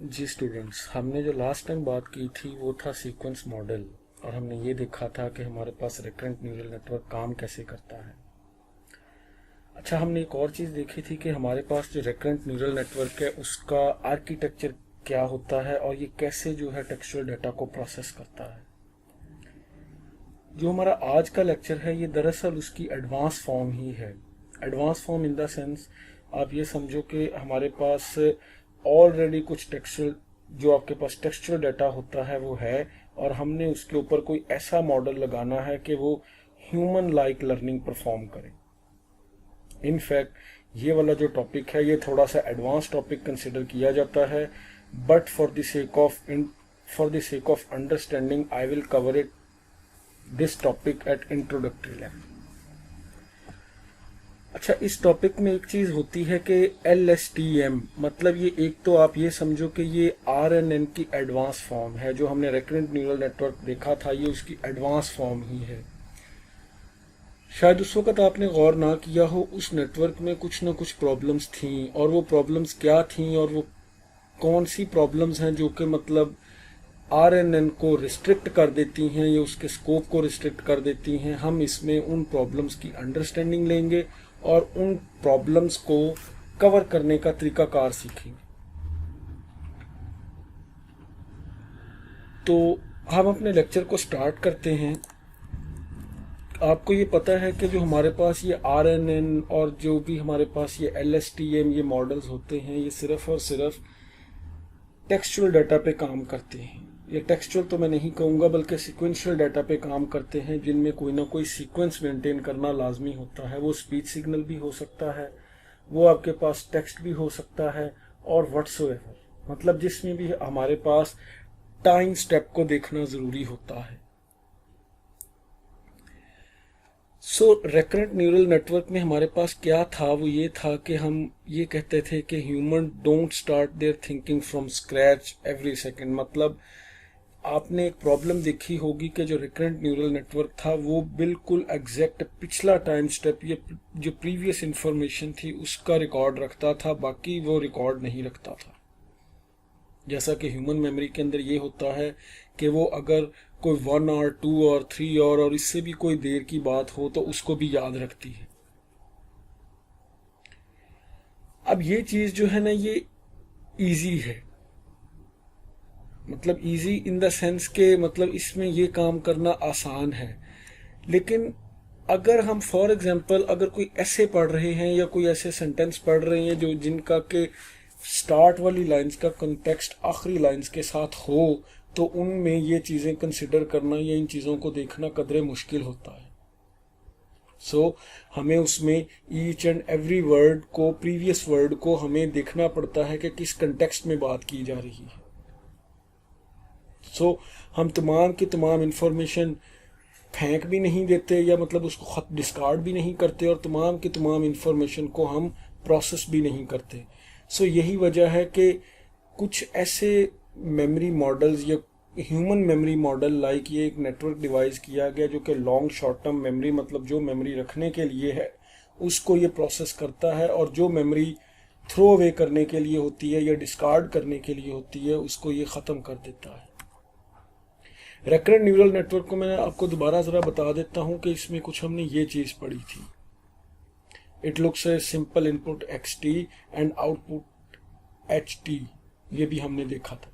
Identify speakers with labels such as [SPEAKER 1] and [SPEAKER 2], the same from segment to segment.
[SPEAKER 1] जी students, हमने जो last time बात की थी वो था सीक्वेंस मॉडल। और हमने ये देखा था कि हमारे पास रिकरेंट न्यूरल नेटवर्क काम कैसे करता है। अच्छा, हमने एक और चीज़ देखी थी कि हमारे पास जो रिकरेंट न्यूरल नेटवर्क है उसका आर्किटेक्चर क्या होता है और ये कैसे जो है टेक्सचुअल डाटा को प्रोसेस करता है। जो हमारा आज का लेक्चर है ये दरअसल उसकी एडवांस फॉर्म ही है। Advance form in the sense, आप ये समझो कि हमारे पास ऑलरेडी कुछ टेक्सचुअल, जो आपके पास टेक्सचुअल डाटा होता है वो है, और हमने उसके ऊपर कोई ऐसा मॉडल लगाना है कि वो ह्यूमन लाइक लर्निंग परफॉर्म करे। इनफैक्ट ये वाला जो टॉपिक है ये थोड़ा सा एडवांस टॉपिक कंसिडर किया जाता है, but for the sake of understanding I will cover it this topic at introductory level. अच्छा, इस टॉपिक में एक चीज होती है कि LSTM, मतलब ये एक तो आप ये समझो कि ये RNN की एडवांस फॉर्म है। जो हमने रिकरेंट न्यूरल नेटवर्क देखा था ये उसकी एडवांस फॉर्म ही है। शायद उस वक्त आपने गौर ना किया हो, उस नेटवर्क में कुछ ना कुछ प्रॉब्लम्स थी, और वो प्रॉब्लम्स क्या थी और वो कौन सी प्रॉब्लम्स हैं जो कि मतलब RNN को रिस्ट्रिक्ट कर देती हैं या उसके स्कोप को रिस्ट्रिक्ट कर देती हैं। हम इसमें उन प्रॉब्लम्स की अंडरस्टैंडिंग लेंगे और उन प्रॉब्लम्स को कवर करने का तरीकाकार सीखेंगे। तो हम अपने लेक्चर को स्टार्ट करते हैं। आपको ये पता है कि जो हमारे पास ये RNN और जो भी हमारे पास ये LSTM ये मॉडल्स होते हैं, ये सिर्फ और सिर्फ टेक्सचुअल डाटा पे काम करते हैं। ये टेक्सचुअल तो मैं नहीं कहूँगा, बल्कि सीक्वेंशियल डाटा पे काम करते हैं, जिनमें कोई ना कोई सीक्वेंस मेंटेन करना लाजमी होता है। वो स्पीच सिग्नल भी हो सकता है, वो आपके पास टेक्स्ट भी हो सकता है, और व्हाट्सोएवर, मतलब जिसमें भी हमारे पास टाइम स्टेप को देखना ज़रूरी होता है। सो रिकरेंट न्यूरल नेटवर्क में हमारे पास क्या था, वो ये था कि हम ये कहते थे कि human don't start their thinking from scratch every second. मतलब आपने एक प्रॉब्लम देखी होगी कि जो रिकरेंट न्यूरल नेटवर्क था वो बिल्कुल एग्जैक्ट पिछला टाइम स्टेप, ये जो प्रीवियस इंफॉर्मेशन थी उसका रिकॉर्ड रखता था, बाकी वो रिकॉर्ड नहीं रखता था। जैसा कि ह्यूमन मेमोरी के अंदर ये होता है कि वो अगर कोई 1 और 2 और 3 और इससे भी कोई देर की बात हो तो उसको भी याद रखती है। अब ये चीज जो है ना, ये इजी है, मतलब इजी इन द सेंस के मतलब इसमें ये काम करना आसान है। लेकिन अगर हम फॉर एग्जांपल अगर कोई ऐसे पढ़ रहे हैं या कोई ऐसे सेंटेंस पढ़ रहे हैं जो जिनका के स्टार्ट वाली लाइंस का कॉन्टेक्स्ट आखिरी लाइंस के साथ हो, तो उनमें ये चीज़ें कंसिडर करना या इन चीज़ों को देखना कदरे मुश्किल होता है। सो हमें उसमें ईच एंड एवरी वर्ड को, प्रीवियस वर्ड को हमें देखना पड़ता है कि किस कंटेक्स्ट में बात की जा रही है। सो हम तमाम की तमाम इंफॉर्मेशन फेंक भी नहीं देते या मतलब उसको डिस्कार्ड भी नहीं करते, और तमाम की तमाम इंफॉर्मेशन को हम प्रोसेस भी नहीं करते। सो यही वजह है कि कुछ ऐसे मेमोरी मॉडल्स या ह्यूमन मेमोरी मॉडल लाइक ये एक नेटवर्क डिवाइस किया गया जो कि लॉन्ग शॉर्ट टर्म मेमोरी, मतलब जो मेमोरी रखने के लिए है उसको ये प्रोसेस करता है, और जो मेमोरी थ्रो अवे करने के लिए होती है या डिस्कार्ड करने के लिए होती है उसको ये ख़त्म कर देता है। रिकरेंट न्यूरल नेटवर्क को मैं आपको दोबारा ज़रा बता देता हूँ कि इसमें कुछ हमने ये चीज़ पढ़ी थी। It looks a simple input XT and output HT, ये भी हमने देखा था।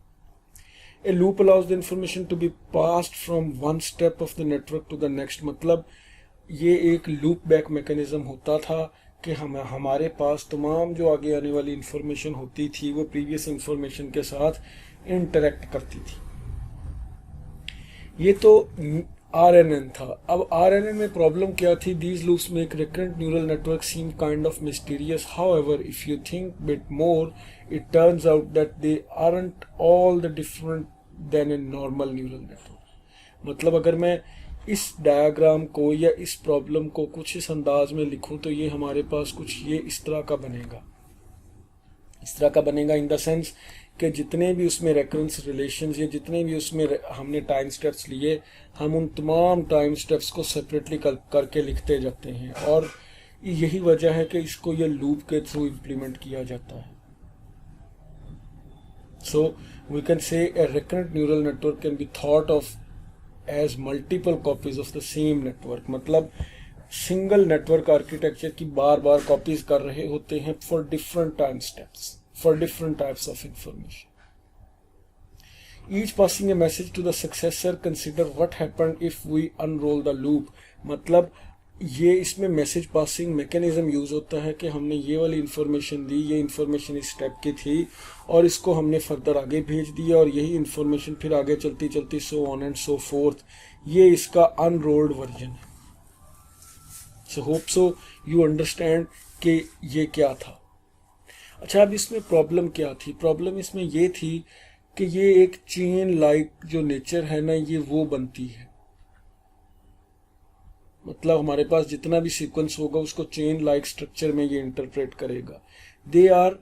[SPEAKER 1] A loop allows the information to be passed from one step of the network to the next, मतलब ये एक लूप बैक मैकेनिज्म होता था कि हमारे पास तमाम जो आगे आने वाली इंफॉर्मेशन होती थी वो प्रीवियस इंफॉर्मेशन के साथ इंटरेक्ट करती थी। ये तो RNN था। अब RNN में प्रॉब्लम क्या थी? These loops make recurrent neural network seem kind of mysterious, however if you think bit more it turns out that they aren't all the different than a normal neural network. मतलब अगर मैं इस diagram को या इस problem को कुछ इस अंदाज में लिखूं तो ये हमारे पास कुछ ये इस तरह का बनेगा। इस तरह का बनेगा इन द सेंस कि जितने भी उसमें रेकरेंस रिलेशंस या जितने भी उसमें हमने टाइम स्टेप्स लिए, हम उन तमाम टाइम स्टेप्स को सेपरेटली करके लिखते जाते हैं, और यही वजह है कि इसको ये लूप के थ्रू इम्प्लीमेंट किया जाता है। So we can say a recurrent neural network can be thought of as multiple copies of the same network. मतलब सिंगल नेटवर्क आर्किटेक्चर की बार बार कॉपीज कर रहे होते हैं for different time steps, for different types of information. Each passing a message to the successor, consider what happened if we unroll the loop. मतलब ये इसमें message passing mechanism use होता है कि हमने ये वाली इंफॉर्मेशन दी, ये इंफॉर्मेशन इस स्टेप की थी और इसको हमने फर्दर आगे भेज दिया और यही इंफॉर्मेशन फिर आगे चलती चलती so on and so fourth. ये इसका अनरोल्ड वर्जन है. So hope so you understand कि ये क्या था. अच्छा, अब इसमें प्रॉब्लम क्या थी? प्रॉब्लम इसमें ये थी कि ये एक चेन लाइक जो नेचर है ना, ये वो बनती है. मतलब हमारे पास जितना भी सीक्वेंस होगा उसको चेन लाइक स्ट्रक्चर में ये इंटरप्रेट करेगा. They are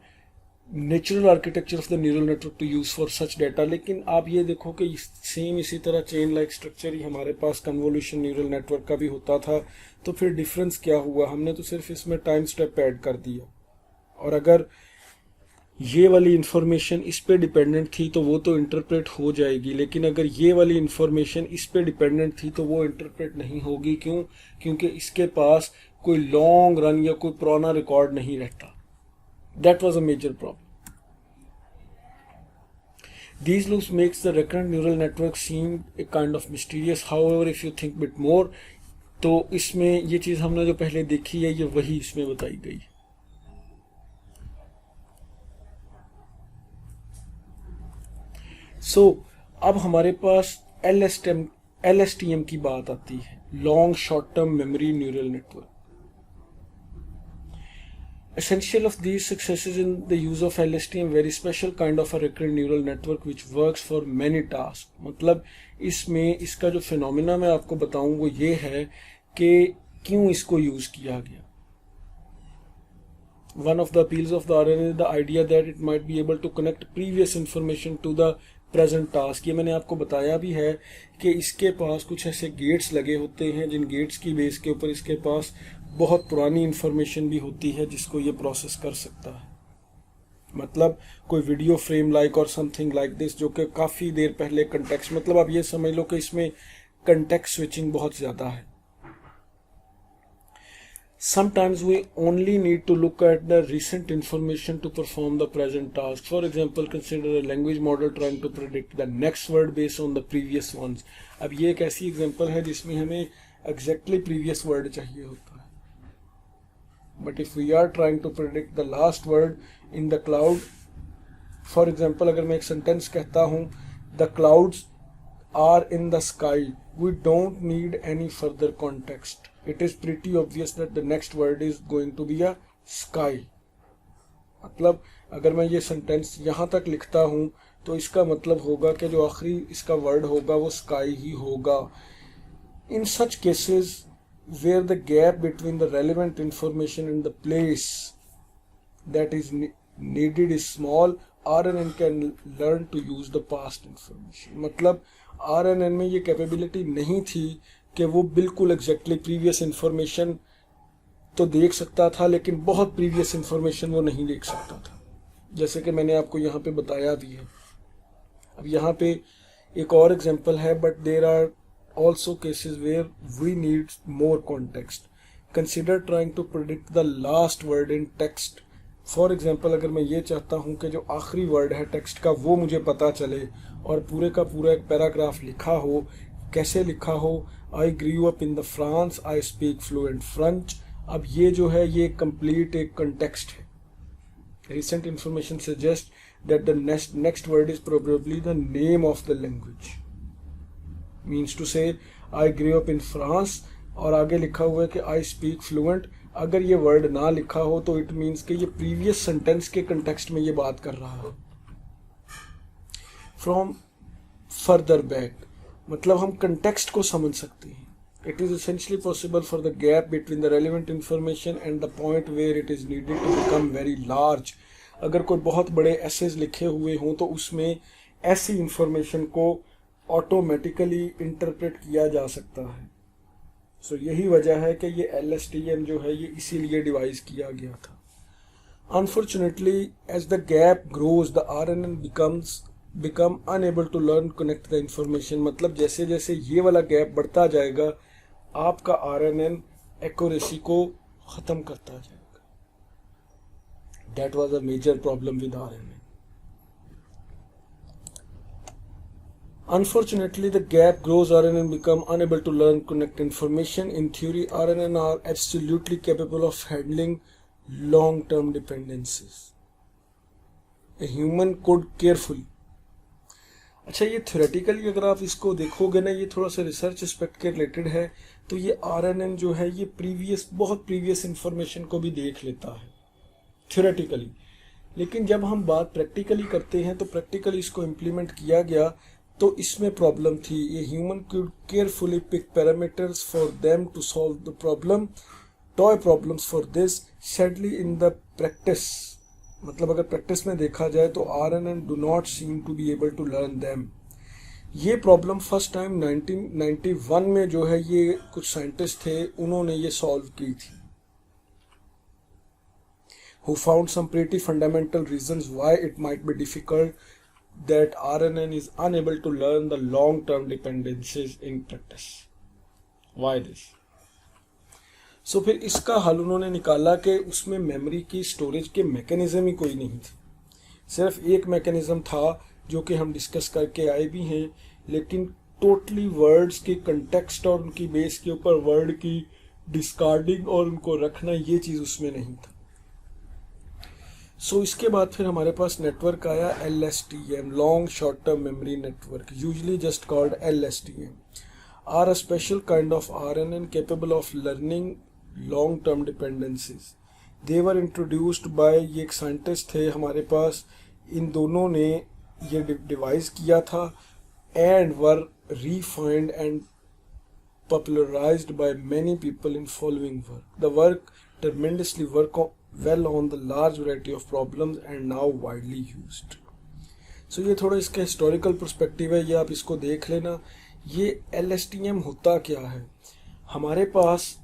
[SPEAKER 1] natural architecture of the neural network to use for such data. लेकिन आप ये देखो कि सेम इसी तरह चेन लाइक स्ट्रक्चर ही हमारे पास कन्वोल्यूशन न्यूरल नेटवर्क का भी होता था. तो फिर डिफरेंस क्या हुआ? हमने तो सिर्फ इसमें टाइम स्टेप ऐड कर दिया. और अगर ये वाली इंफॉर्मेशन इस पे डिपेंडेंट थी तो वो तो इंटरप्रेट हो जाएगी, लेकिन अगर ये वाली इंफॉर्मेशन इस पे डिपेंडेंट थी तो वो इंटरप्रेट नहीं होगी. क्यों? क्योंकि इसके पास कोई लॉन्ग रन या कोई पुराना रिकॉर्ड नहीं रहता. That was a major problem. These loops makes the recurrent neural network seem a kind of mysterious. However, if you think bit more, तो इसमें ये चीज़ हमने जो पहले देखी है ये वही इसमें बताई गई. सो अब हमारे पास LSTM की बात आती है, long short term memory neural network. Essential of these successes in the use of LSTM, very special kind of a recurrent neural network which works for many tasks. मतलब इसमें इसका जो फिनोमिना मैं आपको बताऊं वो ये है कि क्यों इसको यूज किया गया. One of the appeals of the RNA is the idea that it might be able to connect previous information to the present task. ये मैंने आपको बताया भी है कि इसके पास कुछ ऐसे गेट्स लगे होते हैं जिन गेट्स की बेस के ऊपर इसके पास बहुत पुरानी इंफॉर्मेशन भी होती है जिसको ये प्रोसेस कर सकता है. मतलब कोई वीडियो फ्रेम लाइक और समथिंग लाइक दिस जो कि काफ़ी देर पहले कंटेक्स्ट, मतलब आप ये समझ लो कि इसमें कंटेक्स्ट स्विचिंग बहुत ज़्यादा है. Sometimes we only need to look at the recent information to perform the present task. For example, consider a language model trying to predict the next word based on the previous ones. अब ये एक ऐसी example है जिसमें हमें exactly previous word चाहिए होता है. But if we are trying to predict the last word in the cloud, for example, अगर मैं एक sentence कहता हूँ the clouds are in the sky, we don't need any further context. It is pretty obvious that the next word is going to be a sky. मतलब अगर मैं ये sentence यहाँ तक लिखता हूँ तो इसका मतलब होगा कि जो आखिरी इसका वर्ड होगा वो स्काई ही होगा. In such cases where the gap between the relevant information and the place that is needed is small, RNN can learn to use the past information. मतलब RNN में ये कैपेबिलिटी नहीं थी कि वो बिल्कुल एग्जैक्टली प्रीवियस इंफॉर्मेशन तो देख सकता था लेकिन बहुत प्रीवियस इंफॉर्मेशन वो नहीं देख सकता था, जैसे कि मैंने आपको यहाँ पे बताया भी है. अब यहाँ पे एक और एग्जांपल है, but there are also cases where we need more context. Consider trying to predict the last word in text. For example, अगर मैं ये चाहता हूँ कि जो आखिरी वर्ड है टेक्स्ट का वो मुझे पता चले और पूरे का पूरा एक पैराग्राफ लिखा हो. कैसे लिखा हो? I grew up in the France, I speak fluent French. अब ये जो है ये कंप्लीट एक कंटेक्स्ट है. Recent information suggest that the next word is probably the name of the language. Means to say I grew up in France और आगे लिखा हुआ है कि आई स्पीक फ्लुएंट. अगर ये वर्ड ना लिखा हो तो इट मीन्स कि ये प्रीवियस सेंटेंस के कंटेक्स्ट में ये बात कर रहा है. फ्रॉम फर्दर बैक, मतलब हम कंटेक्स्ट को समझ सकते हैं. It is essentially possible for the gap between the relevant information and the point where it is needed to become very large. अगर कोई बहुत बड़े एसेज लिखे हुए हों तो उसमें ऐसी इंफॉर्मेशन को ऑटोमेटिकली इंटरप्रेट किया जा सकता है. सो यही वजह है कि ये LSTM जो है ये इसीलिए डिवाइस किया गया था. Unfortunately, as the gap grows, the RNN become unable to learn connect the information. मतलब जैसे जैसे ये वाला गैप बढ़ता जाएगा, आपका RNN एक्यूरेसी को ख़त्म करता जाएगा. That was a major problem with RNN. Unfortunately, the gap grows, RNN become unable to learn connect information. In theory, RNN are absolutely capable of handling long-term dependencies. A human could carefully. अच्छा, ये theoretically अगर आप इसको देखोगे ना, ये थोड़ा सा रिसर्च एस्पेक्ट के रिलेटेड है, तो ये RNN जो है ये बहुत प्रीवियस इंफॉर्मेशन को भी देख लेता है थ्योरेटिकली. लेकिन जब हम बात प्रैक्टिकली करते हैं तो प्रैक्टिकली इसको इम्प्लीमेंट किया गया तो इसमें प्रॉब्लम थी. ये human could carefully pick parameters for them to solve the problem, toy problems for this. Sadly in the practice, मतलब अगर प्रैक्टिस में देखा जाए तो RNN do not seem to be able to learn them. ये problem first time 1991 में जो है ये कुछ साइंटिस्ट थे, उन्होंने ये सॉल्व की थी, who found some pretty fundamental reasons why it might be difficult that RNN is unable to learn the long-term dependencies in practice. Why this? So फिर इसका हल उन्होंने निकाला कि उसमें मेमोरी की स्टोरेज के मैकेनिज्म ही कोई नहीं थे. सिर्फ एक मैकेनिज्म था जो कि हम डिस्कस करके आए भी हैं, लेकिन टोटली वर्ड्स के कंटेक्स्ट और उनकी बेस के ऊपर वर्ड की डिस्कार्डिंग और उनको रखना, ये चीज़ उसमें नहीं था. सो इसके बाद फिर हमारे पास नेटवर्क आया LSTM, long short term memory network, usually just called LSTM, are a special kind of RNN capable of learning long term dependencies. They were introduced by, ये एक साइंटिस्ट थे हमारे पास, इन दोनों ने ये डिवाइस किया था and were refined and popularized by many people in following work. The work tremendously well on the large variety of problems and now widely used. So ये थोड़ा इसका हिस्टोरिकल पर्सपेक्टिव है, ये आप इसको देख लेना. ये LSTM होता क्या है. हमारे पास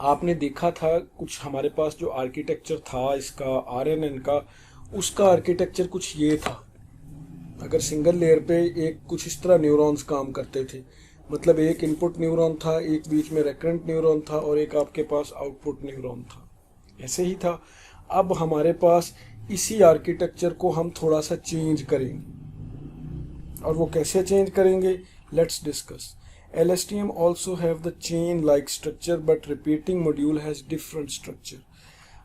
[SPEAKER 1] आपने देखा था कुछ, हमारे पास जो आर्किटेक्चर था इसका RNN का, उसका आर्किटेक्चर कुछ ये था. अगर सिंगल लेयर पे एक कुछ इस तरह न्यूरॉन्स काम करते थे, मतलब एक इनपुट न्यूरॉन था, एक बीच में रेकरेंट न्यूरॉन था और एक आपके पास आउटपुट न्यूरॉन था, ऐसे ही था. अब हमारे पास इसी आर्किटेक्चर को हम थोड़ा सा चेंज करेंगे, और वो कैसे चेंज करेंगे, let's discuss. LSTM also have the chain like structure but repeating module has different structure.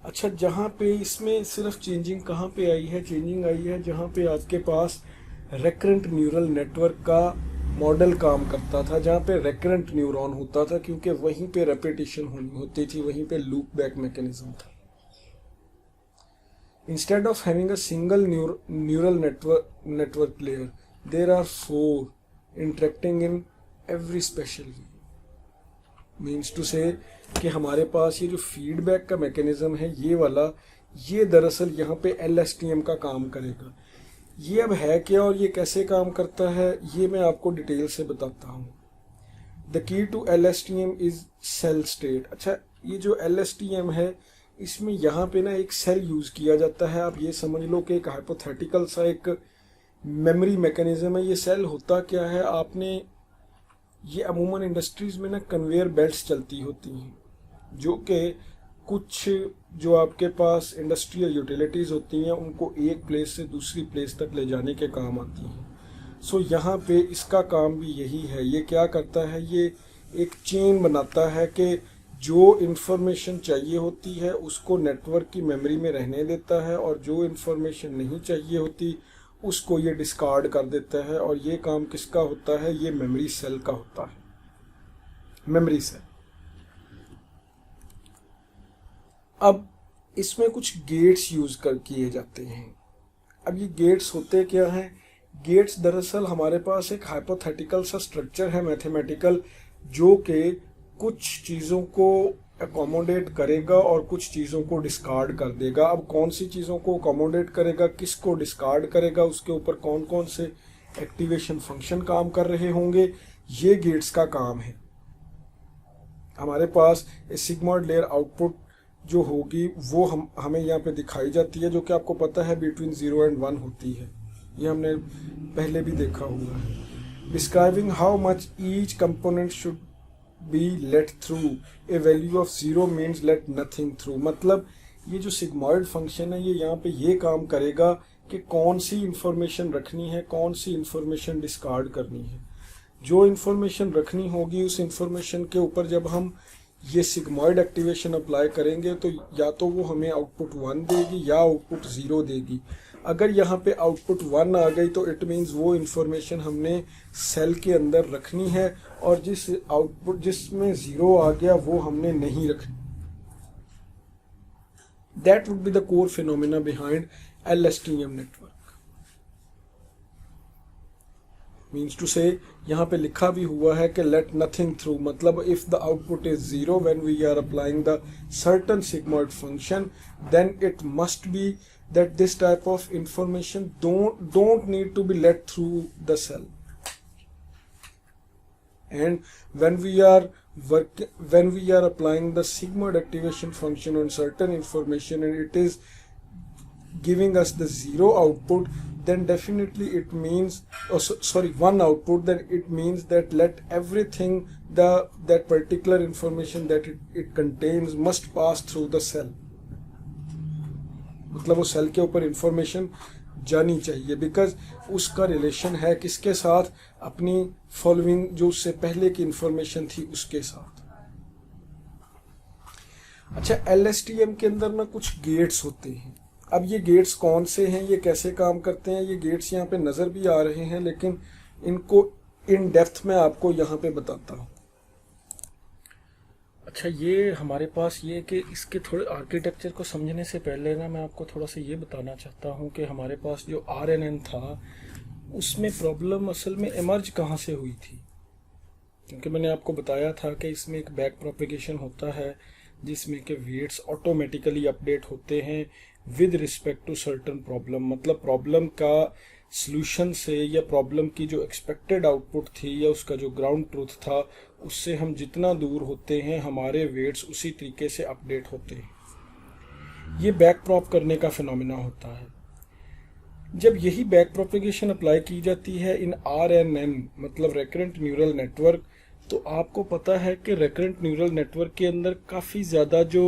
[SPEAKER 1] अच्छा, जहाँ पे इसमें सिर्फ चेंजिंग कहाँ पे आई है, चेंजिंग आई है जहाँ पे आपके पास रेकरेंट न्यूरल नेटवर्क का मॉडल काम करता था, जहाँ पे रेकरेंट न्यूरॉन होता था, क्योंकि वहीं पे रेपिटेशन होनी होती थी, वहीं पे लूप बैक मैकेनिज्म था. Instead of having a single neural network layer, there are 4 interacting in every special way. Means to say कि हमारे पास ये जो फीडबैक का मैकेनिज्म है ये वाला, ये दरअसल यहाँ पे LSTM का काम करेगा. ये अब है क्या और ये कैसे काम करता है, ये मैं आपको डिटेल से बताता हूँ. The key to LSTM is cell state. अच्छा, ये जो LSTM है इसमें यहाँ पे ना एक सेल यूज़ किया जाता है. आप ये समझ लो कि एक हाइपोथेटिकल सा एक मेमोरी मैकेनिज्म है. ये सेल होता क्या है, आपने ये अमूमन इंडस्ट्रीज़ में ना कन्वेयर बेल्ट्स चलती होती हैं, जो कि कुछ जो आपके पास इंडस्ट्रियल यूटिलिटीज़ होती हैं उनको एक प्लेस से दूसरी प्लेस तक ले जाने के काम आती हैं. सो यहाँ पे इसका काम भी यही है. ये क्या करता है, ये एक चेन बनाता है कि जो इन्फॉर्मेशन चाहिए होती है उसको नेटवर्क की मेमोरी में रहने देता है, और जो इन्फॉर्मेशन नहीं चाहिए होती उसको ये डिस्कार्ड कर देता है. और ये काम किसका होता है, ये मेमोरी सेल का होता है, मेमोरी सेल. अब इसमें कुछ गेट्स यूज़ किए जाते हैं. अब ये गेट्स होते क्या हैं, गेट्स दरअसल हमारे पास एक हाइपोथेटिकल सा स्ट्रक्चर है मैथमेटिकल, जो कि कुछ चीज़ों को अकोमोडेट करेगा और कुछ चीज़ों को डिस्कार्ड कर देगा. अब कौन सी चीज़ों को अकोमोडेट करेगा, किसको डिस्कार्ड करेगा, उसके ऊपर कौन कौन से एक्टिवेशन फंक्शन काम कर रहे होंगे, ये गेट्स का काम है. हमारे पास सिग्मॉइड लेयर आउटपुट जो होगी वो हमें यहाँ पे दिखाई जाती है, जो कि आपको पता है बिटवीन 0 एंड 1 होती है। ये हमने पहले भी देखा हुआ है। Describing how much each component should be let through, a value of 0 means let nothing through. मतलब ये जो सिग्मॉइड फंक्शन है ये यहाँ पे ये काम करेगा कि कौन सी इंफॉर्मेशन रखनी है, कौन सी इंफॉर्मेशन डिस्कार्ड करनी है। जो इंफॉर्मेशन रखनी होगी उस इंफॉर्मेशन के ऊपर जब हम ये सिग्मॉइड एक्टिवेशन अप्लाई करेंगे तो या तो वो हमें आउटपुट 1 देगी या आउटपुट 0 देगी। अगर यहाँ पे आउटपुट 1 आ गई तो इट मीन्स वो इंफॉर्मेशन हमने सेल के अंदर रखनी है, और जिस आउटपुट जिसमें 0 आ गया वो हमने नहीं रखनी। That would be the core phenomena behind LSTM network. Means to say यहाँ पे लिखा भी हुआ है कि लेट नथिंग थ्रू, मतलब if the output is 0 when we are applying the certain sigmoid function then it must be that this type of information don't need to be let through the cell. And when we are applying the sigmoid activation function on certain information and it is giving us the 0 output, then definitely it means 1 output, then it means that let everything that particular information that it contains must pass through the cell. मतलब वो cell के ऊपर information जानी चाहिए, because उसका relation है किसके साथ, अपनी फॉलोइंग जो उससे पहले की इंफॉर्मेशन थी उसके साथ। अच्छा, LSTM के अंदर ना कुछ गेट्स होते हैं। अब ये गेट्स कौन से हैं, ये कैसे काम करते हैं, ये गेट्स यहाँ पे नज़र भी आ रहे हैं, लेकिन इनको इन डेप्थ में आपको यहाँ पे बताता हूँ। अच्छा, ये हमारे पास ये कि इसके थोड़े आर्किटेक्चर को समझने से पहले ना मैं आपको थोड़ा सा ये बताना चाहता हूँ कि हमारे पास जो RNN था उसमें प्रॉब्लम असल में इमर्ज कहाँ से हुई थी। क्योंकि मैंने आपको बताया था कि इसमें एक बैक प्रोपेगेशन होता है जिसमें कि वेट्स ऑटोमेटिकली अपडेट होते हैं with respect to certain problem. मतलब प्रॉब्लम का सॉल्यूशन से या प्रॉब्लम की जो एक्सपेक्टेड आउटपुट थी या उसका जो ग्राउंड ट्रूथ था उससे हम जितना दूर होते हैं हमारे वेट्स उसी तरीके से अपडेट होते हैं। ये बैक प्रॉप करने का फिनोमेना होता है। जब यही बैक प्रोपेगेशन अप्लाई की जाती है इन RNN मतलब रिकरेंट न्यूरल नेटवर्क, तो आपको पता है कि रिकरेंट न्यूरल नेटवर्क के अंदर काफ़ी ज़्यादा जो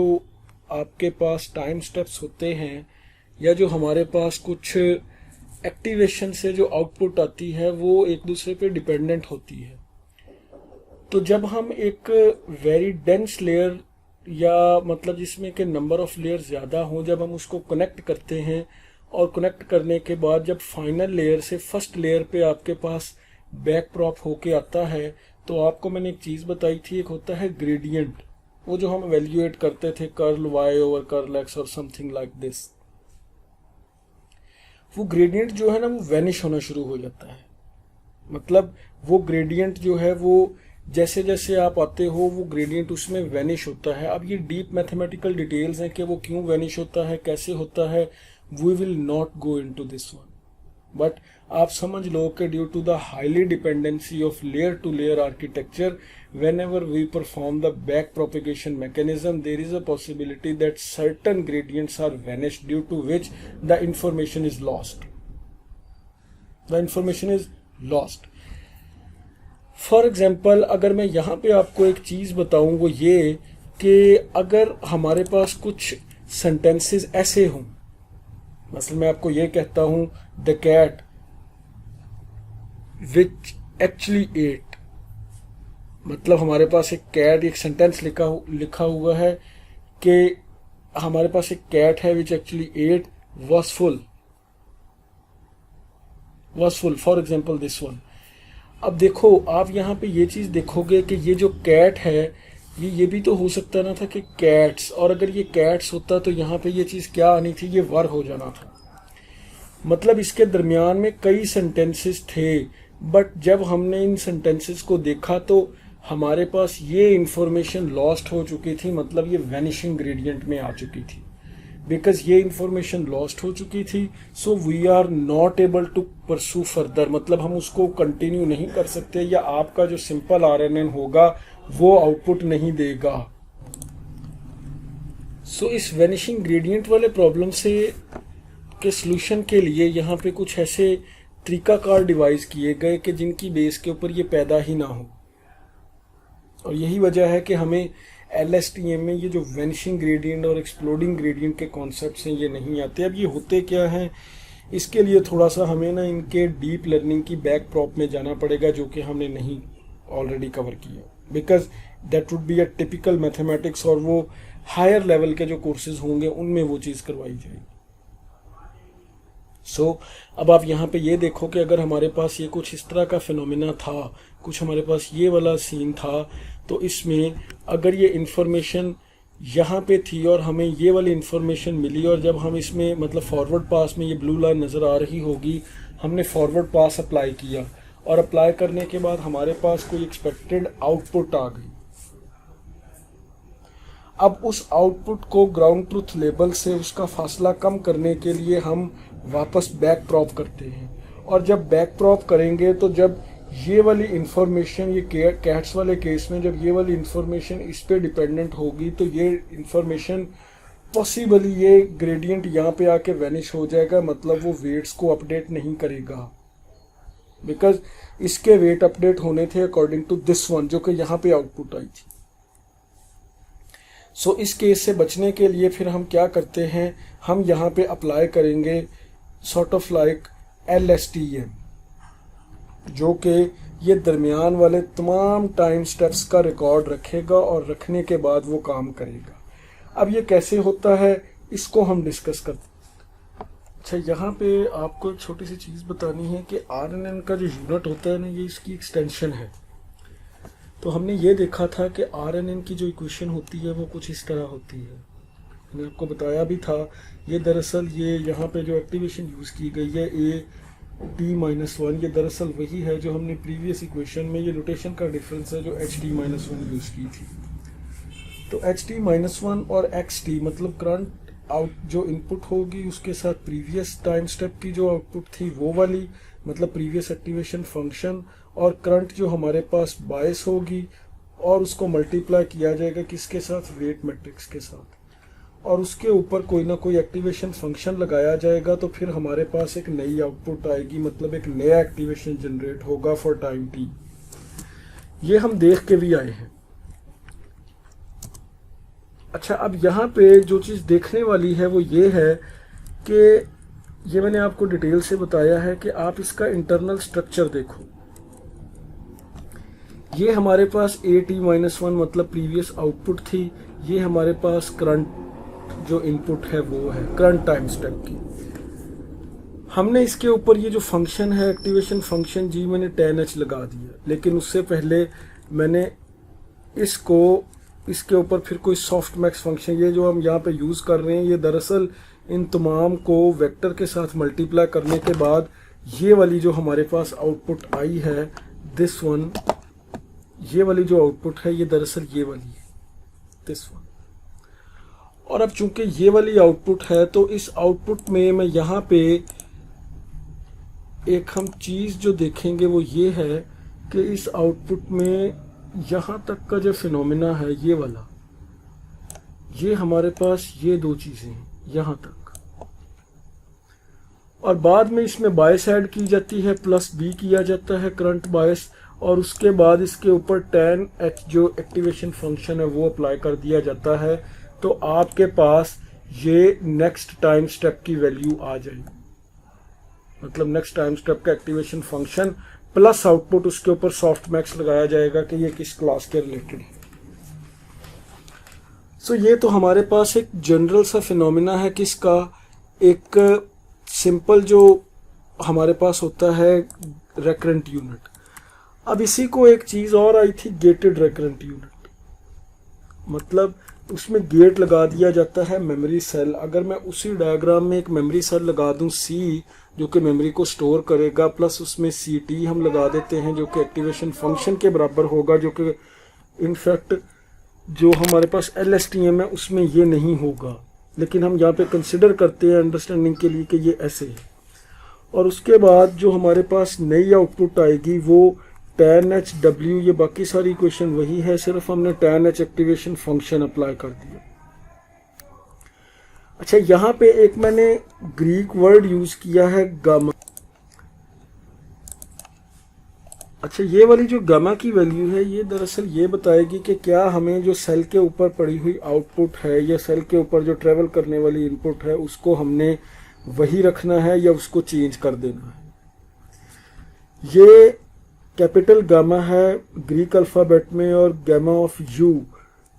[SPEAKER 1] आपके पास टाइम स्टेप्स होते हैं या जो हमारे पास कुछ एक्टिवेशन से जो आउटपुट आती है वो एक दूसरे पे डिपेंडेंट होती है। तो जब हम एक वेरी डेंस लेयर या मतलब जिसमें के नंबर ऑफ लेयर ज़्यादा हों, जब हम उसको कनेक्ट करते हैं और कनेक्ट करने के बाद जब फाइनल लेयर से फर्स्ट लेयर पे आपके पास बैक प्रॉप होके आता है, तो आपको मैंने एक चीज़ बताई थी, एक होता है ग्रेडियंट, वो जो हम एवेल्युएट करते थे curl y over curl x और समथिंग लाइक दिस। वो ग्रेडियंट जो है ना वो वैनिश होना शुरू हो जाता है। मतलब वो ग्रेडियंट जो है वो जैसे जैसे आप आते हो वो ग्रेडियंट उसमें वैनिश होता है। अब ये डीप मैथमेटिकल डिटेल्स हैं कि वो क्यों वैनिश होता है, कैसे होता है, we will not go into this one, but आप समझ लो कि due to the highly dependency of layer to layer architecture, whenever we perform the back propagation mechanism, there is a possibility that certain gradients are vanished due to which the information is lost. The information is lost. For example, अगर मैं यहाँ पे आपको एक चीज़ बताऊँ वो ये कि अगर हमारे पास कुछ sentences ऐसे हों, मतलब मैं आपको ये कहता हूँ the cat which actually ate, मतलब हमारे पास एक कैट, एक सेंटेंस लिखा हुआ है कि हमारे पास एक कैट है which actually eight was full, for example this one. अब देखो आप यहाँ पे ये चीज़ देखोगे कि ये जो कैट है ये भी तो हो सकता ना था कि कैट्स, और अगर ये कैट्स होता तो यहाँ पे ये चीज़ क्या आनी थी, ये वर हो जाना था। मतलब इसके दरमियान में कई सेंटेंसेस थे, बट जब हमने इन सेंटेंसेस को देखा तो हमारे पास ये इंफॉर्मेशन लॉस्ट हो चुकी थी, मतलब ये वैनिशिंग ग्रेडियंट में आ चुकी थी। बिकॉज ये इंफॉर्मेशन लॉस्ट हो चुकी थी, so we are not able to pursue further, मतलब हम उसको कंटिन्यू नहीं कर सकते, या आपका जो सिंपल RNN होगा वो आउटपुट नहीं देगा। सो इस वेनिशिंग ग्रेडियंट वाले प्रॉब्लम से के सलूशन के लिए यहाँ पे कुछ ऐसे तरीकाकार डिवाइस किए गए कि जिनकी बेस के ऊपर ये पैदा ही ना हो, और यही वजह है कि हमें LSTM में ये जो वेनिशिंग ग्रेडियंट और एक्सप्लोडिंग ग्रेडियंट के कॉन्सेप्ट्स हैं ये नहीं आते। अब ये होते क्या हैं, इसके लिए थोड़ा सा हमें ना इनके डीप लर्निंग की बैक प्रॉप में जाना पड़ेगा, जो कि हमने नहीं ऑलरेडी कवर किया, because that would be a typical mathematics, और वो हायर लेवल के जो कोर्सेज होंगे उनमें वो चीज़ करवाई जाएगी। सो अब आप यहाँ पे ये देखो कि अगर हमारे पास ये कुछ इस तरह का फिनोमिना था, कुछ हमारे पास ये वाला सीन था, तो इसमें अगर ये इंफॉर्मेशन यहाँ पे थी और हमें ये वाली इंफॉर्मेशन मिली, और जब हम इसमें मतलब फॉरवर्ड पास में ये ब्लू लाइन नज़र आ रही होगी, हमने फॉरवर्ड पास अप्लाई किया, और अप्लाई करने के बाद हमारे पास कोई एक्सपेक्टेड आउटपुट आ गई। अब उस आउटपुट को ग्राउंड ट्रुथ लेवल से उसका फासला कम करने के लिए हम वापस बैक प्रॉप करते हैं, और जब बैक प्रॉप करेंगे तो जब ये वाली इंफॉर्मेशन, ये कैट्स वाले केस में जब ये वाली इंफॉर्मेशन इस पे डिपेंडेंट होगी, तो ये इंफॉर्मेशन पॉसिबली ये ग्रेडियंट यहाँ पे आके वैनिश हो जाएगा, मतलब वो वेट्स को अपडेट नहीं करेगा, बिकॉज इसके वेट अपडेट होने थे अकॉर्डिंग टू दिस वन, जो कि यहाँ पे आउटपुट आई थी। सो इस केस से बचने के लिए फिर हम क्या करते हैं, हम यहाँ पे अप्लाई करेंगे सॉर्ट ऑफ लाइक LSTM, जो कि ये दरमियान वाले तमाम टाइम स्टेप्स का रिकॉर्ड रखेगा, और रखने के बाद वो काम करेगा। अब ये कैसे होता है इसको हम डिस्कस करते हैं। अच्छा, यहाँ पे आपको एक छोटी सी चीज़ बतानी है कि RNN का जो यूनिट होता है ना, ये इसकी एक्सटेंशन है। तो हमने ये देखा था कि RNN की जो इक्वेशन होती है वो कुछ इस तरह होती है, मैंने आपको बताया भी था। ये दरअसल ये यहाँ पे जो एक्टिवेशन यूज़ की गई है AT-1, ये दरअसल वही है जो हमने प्रीवियस इक्वेशन में, ये रोटेशन का डिफरेंस है जो HT-1 यूज़ की थी। तो HT-1 और XT मतलब करंट आउट जो इनपुट होगी उसके साथ प्रीवियस टाइम स्टेप की जो आउटपुट थी वो वाली, मतलब प्रीवियस एक्टिवेशन फंक्शन, और करंट जो हमारे पास बायस होगी, और उसको मल्टीप्लाई किया जाएगा किसके साथ, वेट मैट्रिक्स के साथ, और उसके ऊपर कोई ना कोई एक्टिवेशन फंक्शन लगाया जाएगा, तो फिर हमारे पास एक नई आउटपुट आएगी, मतलब एक नया एक्टिवेशन जनरेट होगा फॉर टाइम t। ये हम देख के भी आए हैं। अच्छा, अब यहाँ पे जो चीज़ देखने वाली है वो ये है कि ये मैंने आपको डिटेल से बताया है कि आप इसका इंटरनल स्ट्रक्चर देखो। ये हमारे पास AT-1 मतलब प्रीवियस आउटपुट थी, ये हमारे पास करंट जो इनपुट है वो है करंट टाइम स्टेप की। हमने इसके ऊपर ये जो फंक्शन है एक्टिवेशन फंक्शन जी, मैंने 10H लगा दिया, लेकिन उससे पहले मैंने इसको इसके ऊपर फिर कोई सॉफ्ट मैक्स फंक्शन, ये जो हम यहाँ पे यूज़ कर रहे हैं, ये दरअसल इन तमाम को वेक्टर के साथ मल्टीप्लाई करने के बाद ये वाली जो हमारे पास आउटपुट आई है दिस वन, ये वाली जो आउटपुट है ये दरअसल ये वाली है दिस वन। और अब चूंकि ये वाली आउटपुट है तो इस आउटपुट में मैं यहाँ पे एक हम चीज़ जो देखेंगे वो ये है कि इस आउटपुट में यहाँ तक का जो फिनोमिना है ये वाला, ये हमारे पास ये दो चीज़ें हैं यहाँ तक, और बाद में इसमें बायस ऐड की जाती है, प्लस B किया जाता है करंट बायस, और उसके बाद इसके ऊपर 10H जो एक्टिवेशन फंक्शन है वो अप्लाई कर दिया जाता है। तो आपके पास ये नेक्स्ट टाइम स्टेप की वैल्यू आ जाएगी, मतलब नेक्स्ट टाइम स्टेप का एक्टिवेशन फंक्शन प्लस आउटपुट, उसके ऊपर सॉफ्ट मैक्स लगाया जाएगा कि ये किस क्लास के रिलेटेड है। सो ये तो हमारे पास एक जनरल सा फिनोमिना है किसका, एक सिंपल जो हमारे पास होता है रेकरेंट यूनिट। अब इसी को एक चीज़ और आई थी गेटेड रेकरेंट यूनिट, मतलब उसमें गेट लगा दिया जाता है मेमोरी सेल। अगर मैं उसी डायग्राम में एक मेमोरी सेल लगा दूं C जो कि मेमोरी को स्टोर करेगा, प्लस उसमें CT हम लगा देते हैं जो कि एक्टिवेशन फंक्शन के बराबर होगा, जो कि इनफैक्ट जो हमारे पास LSTM है उसमें ये नहीं होगा, लेकिन हम यहाँ पे कंसिडर करते हैं अंडरस्टैंडिंग के लिए कि ये ऐसे है। और उसके बाद जो हमारे पास नई आउटपुट आएगी वो 10HW, ये बाकी सारी इक्वेशन वही है, सिर्फ हमने 10H एक्टिवेशन फंक्शन अप्लाई कर दिया। अच्छा, यहाँ पे एक मैंने ग्रीक वर्ड यूज किया है गामा। अच्छा, ये वाली जो गामा की वैल्यू है ये दरअसल ये बताएगी कि क्या हमें जो सेल के ऊपर पड़ी हुई आउटपुट है या सेल के ऊपर जो ट्रेवल करने वाली इनपुट है उसको हमने वही रखना है या उसको चेंज कर देना है। ये कैपिटल गामा है ग्रीक अल्फ़ाबेट में और गामा ऑफ यू,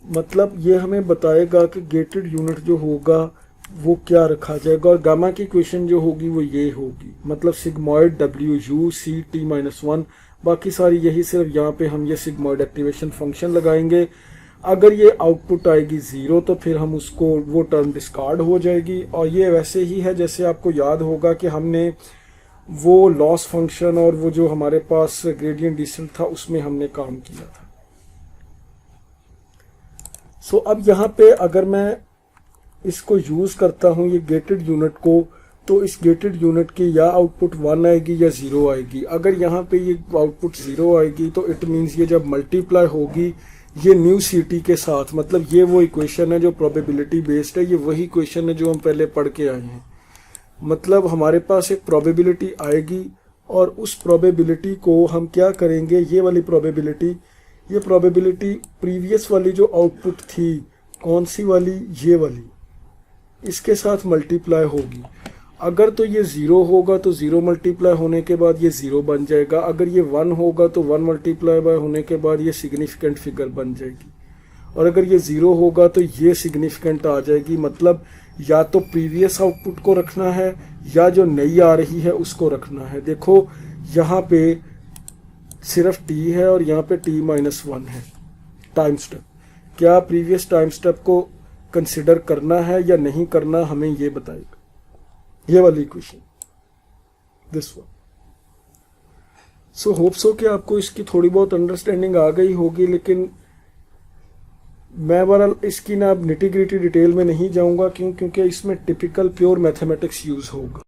[SPEAKER 1] मतलब ये हमें बताएगा कि गेटेड यूनिट जो होगा वो क्या रखा जाएगा। और गामा की इक्वेशन जो होगी वो ये होगी, मतलब sigmoid W U C T -1, बाकी सारी यही, सिर्फ यहाँ पे हम ये सिग्मॉइड एक्टिवेशन फंक्शन लगाएंगे। अगर ये आउटपुट आएगी 0 तो फिर हम उसको, वो टर्म डिस्कार्ड हो जाएगी। और ये वैसे ही है जैसे आपको याद होगा कि हमने वो लॉस फंक्शन और वो जो हमारे पास ग्रेडियंट डिसेंट था उसमें हमने काम किया था। सो अब यहाँ पे अगर मैं इसको यूज करता हूँ ये गेटेड यूनिट को, तो इस गेटेड यूनिट की या आउटपुट 1 आएगी या 0 आएगी। अगर यहाँ पे ये आउटपुट 0 आएगी तो इट मीन्स ये जब मल्टीप्लाई होगी ये न्यू सिटी के साथ, मतलब ये वो इक्वेशन है जो प्रोबेबिलिटी बेस्ड है, ये वही इक्वेशन है जो हम पहले पढ़ के आए हैं। मतलब हमारे पास एक प्रोबेबिलिटी आएगी और उस प्रोबेबिलिटी को हम क्या करेंगे, ये वाली प्रोबेबिलिटी, ये प्रोबेबिलिटी प्रीवियस वाली जो आउटपुट थी, कौन सी वाली, ये वाली, इसके साथ मल्टीप्लाई होगी। अगर तो ये 0 होगा तो 0 मल्टीप्लाई होने के बाद ये 0 बन जाएगा। अगर ये 1 होगा तो 1 मल्टीप्लाई बाय होने के बाद ये सिग्निफिकेंट फिगर बन जाएगी। और अगर ये 0 होगा तो ये सिग्निफिकेंट आ जाएगी। मतलब या तो प्रीवियस आउटपुट को रखना है या जो नई आ रही है उसको रखना है। देखो यहाँ पे सिर्फ t है और यहाँ पे t -1 है टाइम स्टेप। क्या प्रीवियस टाइम स्टेप को कंसिडर करना है या नहीं करना, हमें ये बताएगा ये वाली equation, this one. So hope so कि आपको इसकी थोड़ी बहुत अंडरस्टैंडिंग आ गई होगी, लेकिन मैं बहरहाल इसकी ना अब निटी ग्रिटी डिटेल में नहीं जाऊंगा क्योंकि इसमें टिपिकल प्योर मैथमेटिक्स यूज होगा।